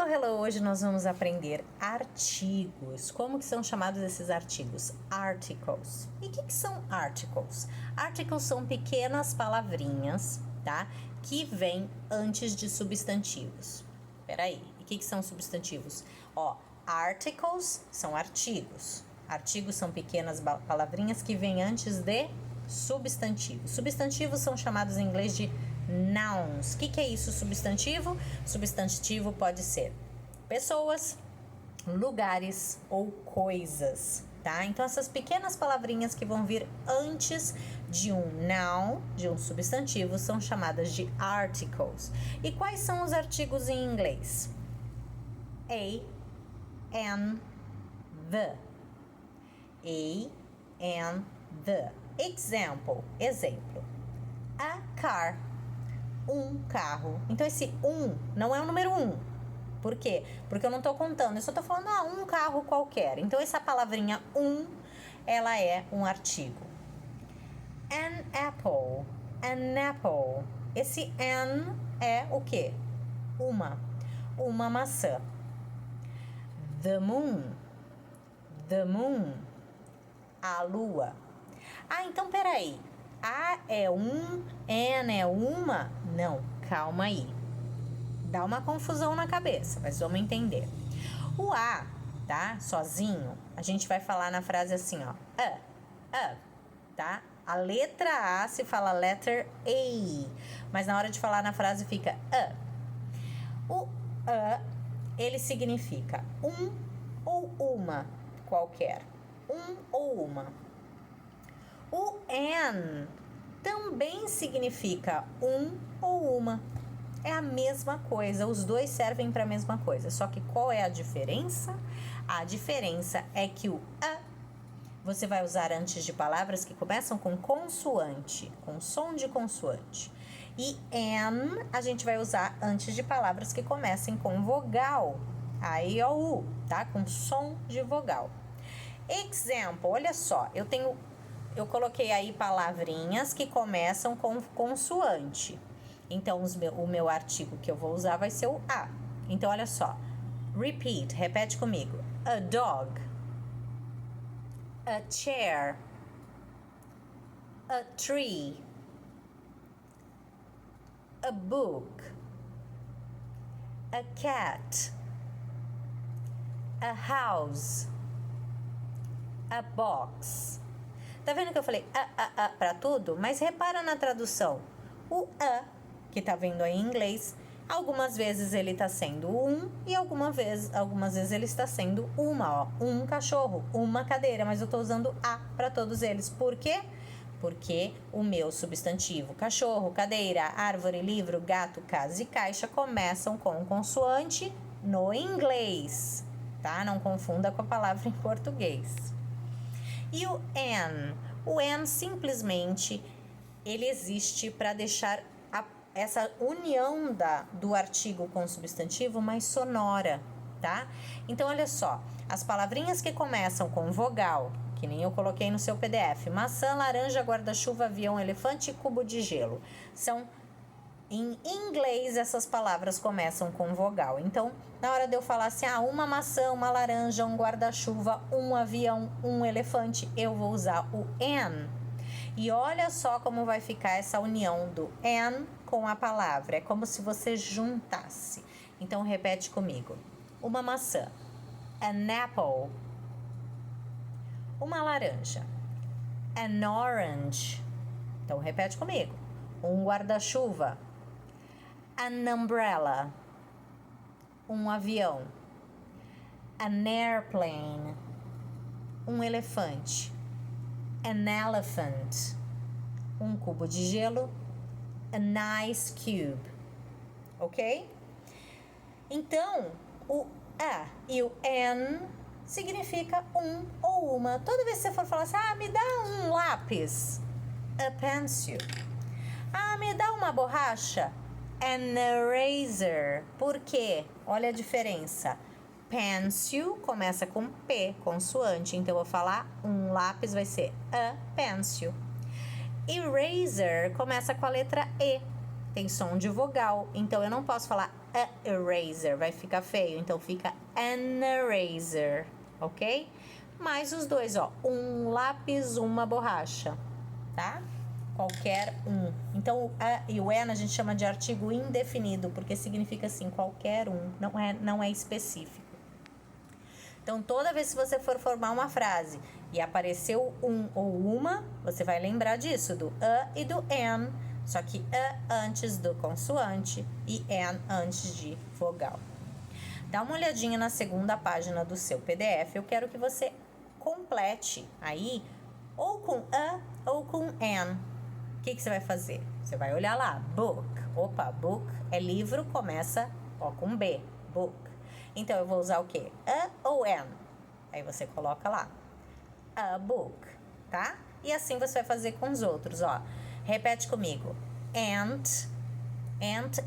Hello! Hoje nós vamos aprender artigos. Como que são chamados esses artigos? Articles. E o que são articles? Articles são pequenas palavrinhas, tá? Que vêm antes de substantivos. Peraí, e o que são substantivos? Articles são artigos. Artigos são pequenas palavrinhas que vêm antes de substantivos. Substantivos são chamados em inglês de nouns. O que é isso, substantivo? Substantivo pode ser pessoas, lugares ou coisas, tá? Então, essas pequenas palavrinhas que vão vir antes de um noun, de um substantivo, são chamadas de articles. E quais são os artigos em inglês? A, and, the. A, and, the. Example, exemplo. A car, um carro. Então, esse não é o número 1. Por quê? Porque eu não tô contando, eu só tô falando, um carro qualquer. Então, essa palavrinha ela é um artigo. An apple, an apple. Esse an é o quê? Uma maçã. The moon, a lua. Então peraí, a é an é uma? Não, calma aí. Dá uma confusão na cabeça, mas vamos entender. O a, tá? Sozinho, a gente vai falar na frase assim, tá? A letra A se fala letter A, mas na hora de falar na frase fica a. O a, ele significa um ou uma qualquer. Um ou uma. O an também significa um ou uma. É a mesma coisa, os dois servem para a mesma coisa. Só que qual é a diferença? A diferença é que o a você vai usar antes de palavras que começam com consoante, com som de consoante. E an a gente vai usar antes de palavras que comecem com vogal. A, I, O, U, tá? Com som de vogal. Example, olha só, eu coloquei aí palavrinhas que começam com consoante. Então, o meu artigo que eu vou usar vai ser o a. Então, olha só. Repeat, repete comigo. A dog. A chair. A tree. A book. A cat. A house. A box. Tá vendo que eu falei pra tudo? Mas repara na tradução. O a, que tá vendo aí em inglês, algumas vezes ele tá sendo e algumas vezes ele está sendo uma, um cachorro, uma cadeira, mas eu tô usando a para todos eles. Por quê? Porque o meu substantivo cachorro, cadeira, árvore, livro, gato, casa e caixa começam com consoante no inglês, tá? Não confunda com a palavra em português. E o an simplesmente ele existe para deixar essa união do artigo com o substantivo mais sonora, tá? Então, olha só, as palavrinhas que começam com vogal, que nem eu coloquei no seu PDF, maçã, laranja, guarda-chuva, avião, elefante e cubo de gelo, em inglês, essas palavras começam com vogal. Então, na hora de eu falar assim, uma maçã, uma laranja, um guarda-chuva, um avião, um elefante, eu vou usar o an. E olha só como vai ficar essa união do an com a palavra. É como se você juntasse. Então, repete comigo. Uma maçã. An apple. Uma laranja. An orange. Então, repete comigo. Um guarda-chuva. An umbrella. Um avião. An airplane. Um elefante. An elephant. Um cubo de gelo. An ice cube. Ok? Então, o a e o an significa um ou uma. Toda vez que você for falar assim, me dá um lápis. A pencil. Me dá uma borracha. An eraser. Por quê? Olha a diferença. Pencil começa com P, consoante. Então, eu vou falar um lápis, vai ser a pencil. Eraser começa com a letra E. tem som de vogal, então eu não posso falar a eraser, vai ficar feio, então fica an eraser, ok? Mais os dois, ó, um lápis, uma borracha, tá? Qualquer um. Então, o a e o an a gente chama de artigo indefinido, porque significa assim, qualquer um, não é específico. Então, toda vez que você for formar uma frase e apareceu um ou uma, você vai lembrar disso, do a e do an, só que a antes do consoante e an antes de vogal. Dá uma olhadinha na segunda página do seu PDF, eu quero que você complete aí, ou com a ou com an. O que você vai fazer? Você vai olhar lá, book. Opa, book é livro, começa ó, com B, book. Então, eu vou usar o quê? A ou an? Aí você coloca lá, a book, tá? E assim você vai fazer com os outros, ó. Repete comigo. Ant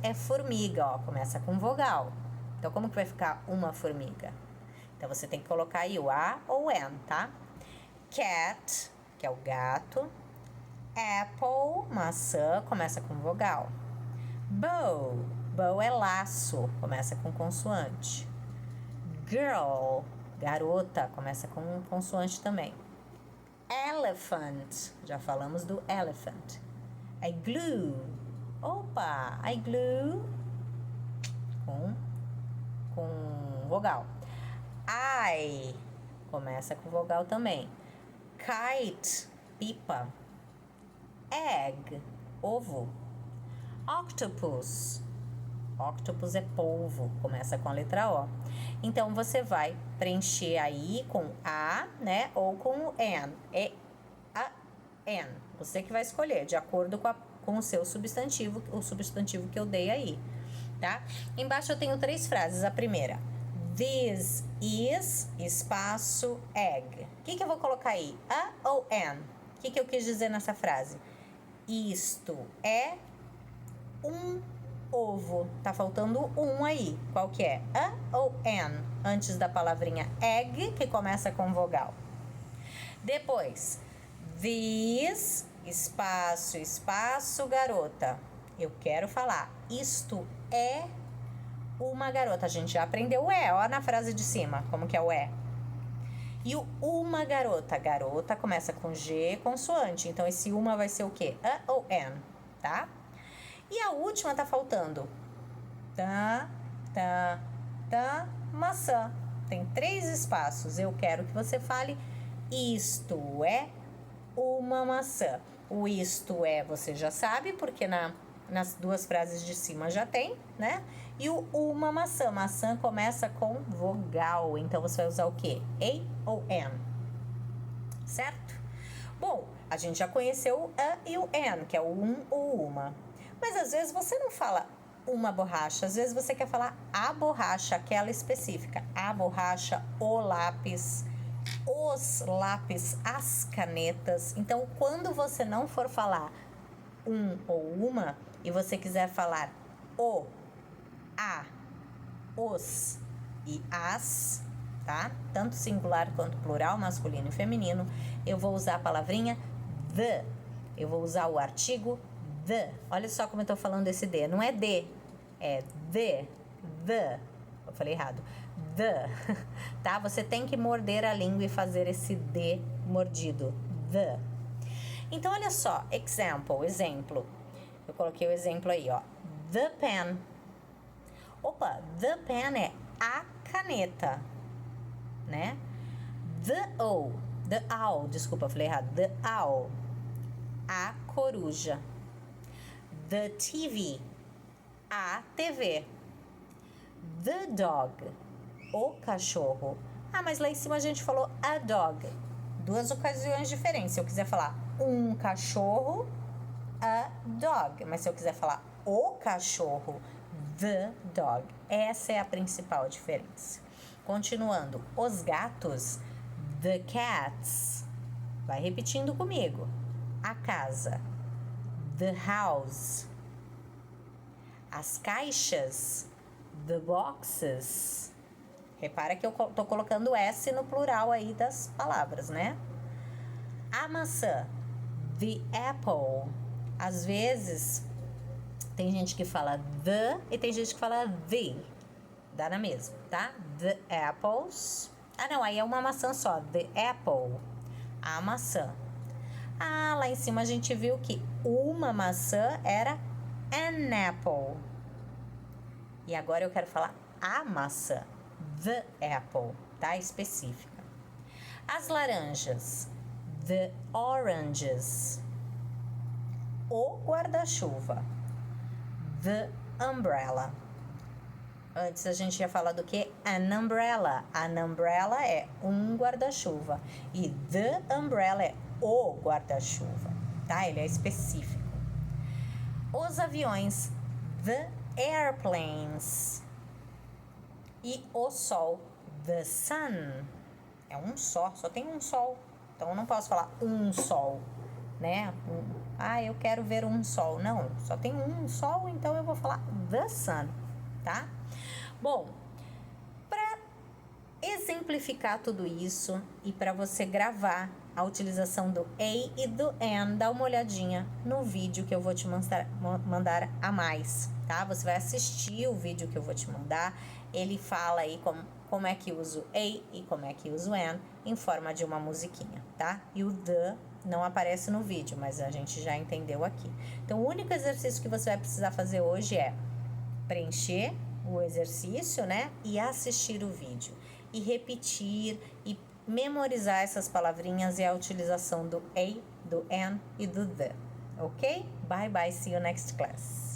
é formiga, ó, começa com vogal. Então, como que vai ficar uma formiga? Então, você tem que colocar aí o a ou an, tá? Cat, que é o gato. Apple, maçã, começa com vogal. Bow é laço, começa com consoante. Girl, garota, começa com consoante também. Elephant, já falamos do elephant. Igloo, opa, igloo, com vogal. I, começa com vogal também. Kite, pipa. Egg, ovo. Octopus é polvo, começa com a letra O. Então, você vai preencher aí com a, né, ou com o an. an. Você que vai escolher, de acordo com o seu substantivo, o substantivo que eu dei aí, tá? Embaixo eu tenho 3 frases. A primeira, this is, espaço, egg. O que eu vou colocar aí? A ou an? O que eu quis dizer nessa frase? Isto é um ovo. Tá faltando um aí. Qual que é? A ou an? Antes da palavrinha egg, que começa com vogal. Depois, this, espaço, garota. Eu quero falar, isto é uma garota. A gente já aprendeu o ó na frase de cima, como que é o E o uma garota. Garota começa com G, consoante. Então, esse uma vai ser o quê? A ou an, tá? E a última tá faltando. Maçã. Tem 3 espaços. Eu quero que você fale isto é uma maçã. O isto é, você já sabe, porque nas 2 frases de cima já tem, né? E o uma maçã. Maçã começa com vogal. Então, você vai usar o quê? A ou an. Certo? Bom, a gente já conheceu o a e o an, que é o um ou uma. Mas, às vezes, você não fala uma borracha. Às vezes, você quer falar a borracha, aquela específica. A borracha, o lápis, os lápis, as canetas. Então, quando você não for falar um ou uma e você quiser falar o, a, os e as, tá? Tanto singular quanto plural, masculino e feminino, eu vou usar a palavrinha the. Eu vou usar o artigo the. Olha só como eu tô falando esse D. Não é de, é the. Eu falei errado. The. Tá? Você tem que morder a língua e fazer esse D mordido. The. Então, olha só. Exemplo. Eu coloquei o exemplo aí, ó. The pen. Opa, the pen é a caneta, né? The owl, desculpa, eu falei errado. The owl, a coruja. The TV, a TV. The dog, o cachorro. Ah, mas lá em cima a gente falou a dog. 2 ocasiões diferentes. Se eu quiser falar um cachorro, a dog. Mas se eu quiser falar o cachorro, the dog. Essa é a principal diferença. Continuando, os gatos, the cats. Vai repetindo comigo. A casa, the house. As caixas, the boxes. Repara que eu tô colocando S no plural aí das palavras, né? A maçã, the apple. Às vezes Tem gente que fala the e tem gente que fala the. Dá na mesma, tá? The apples. Ah, não, aí é uma maçã só. The apple. A maçã. Ah, lá em cima a gente viu que uma maçã era an apple. E agora eu quero falar a maçã. The apple, tá? Específica. As laranjas. The oranges. O guarda-chuva. The umbrella. Antes a gente ia falar do que? An umbrella. An umbrella é um guarda-chuva. E the umbrella é o guarda-chuva, tá? Ele é específico. Os aviões. The airplanes. E o sol. The sun. É um só tem um sol. Então eu não posso falar um sol, né? Eu quero ver um sol. Não, só tem um sol, então eu vou falar the sun, tá? Bom, para exemplificar tudo isso e para você gravar a utilização do a e do an, dá uma olhadinha no vídeo que eu vou te mandar a mais, tá? Você vai assistir o vídeo que eu vou te mandar. Ele fala aí como é que usa o a e como é que usa o an em forma de uma musiquinha, tá? E o the não aparece no vídeo, mas a gente já entendeu aqui. Então, o único exercício que você vai precisar fazer hoje é preencher o exercício, né? E assistir o vídeo. E repetir e memorizar essas palavrinhas e a utilização do a, do an e do the. Ok? Bye bye, see you next class.